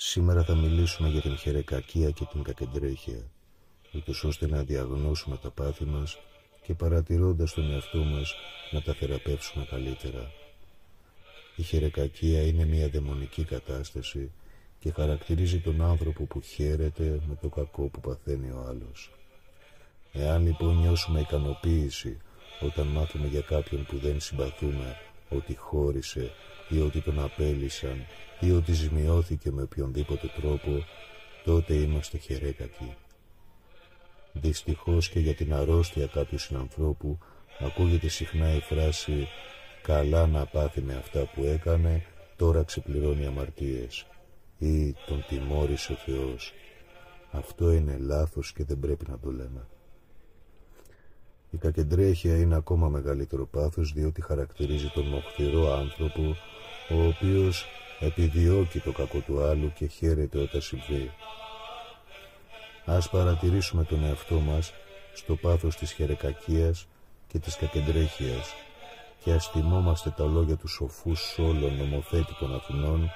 Σήμερα θα μιλήσουμε για την χερεκακία και την κακεντρέχεια, ούτως ώστε να διαγνώσουμε τα πάθη μας και παρατηρώντας τον εαυτό μας να τα θεραπεύσουμε καλύτερα. Η χερεκακία είναι μια δαιμονική κατάσταση και χαρακτηρίζει τον άνθρωπο που χαίρεται με το κακό που παθαίνει ο άλλος. Εάν λοιπόν νιώσουμε ικανοποίηση όταν μάθουμε για κάποιον που δεν συμπαθούμε ότι χώρισε ή ότι τον απέλυσαν ή ότι ζημιώθηκε με οποιονδήποτε τρόπο, τότε είμαστε χερέκακοι. Δυστυχώς και για την αρρώστια κάποιου συνανθρώπου ακούγεται συχνά η φράση «καλά να πάθει με αυτά που έκανε, τώρα ξεπληρώνει αμαρτίες» ή «τον τιμώρησε ο Θεός». Αυτό είναι λάθος και δεν πρέπει να το λέμε. Η κακεντρέχεια είναι ακόμα μεγαλύτερο πάθος, διότι χαρακτηρίζει τον μοχθηρό άνθρωπο, ο οποίος επιδιώκει το κακό του άλλου και χαίρεται όταν συμβεί. Ας παρατηρήσουμε τον εαυτό μας στο πάθος της χερεκακίας και της κακεντρέχειας και ας θυμόμαστε τα λόγια του σοφού Σόλων, νομοθέτη των Αθηνών,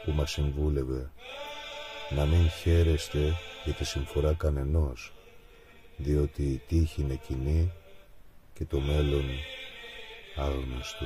που μας συμβούλευε: να μην χαίρεστε για τη συμφορά κανενός, διότι η τύχη είναι κοινή και το μέλλον άγνωστο.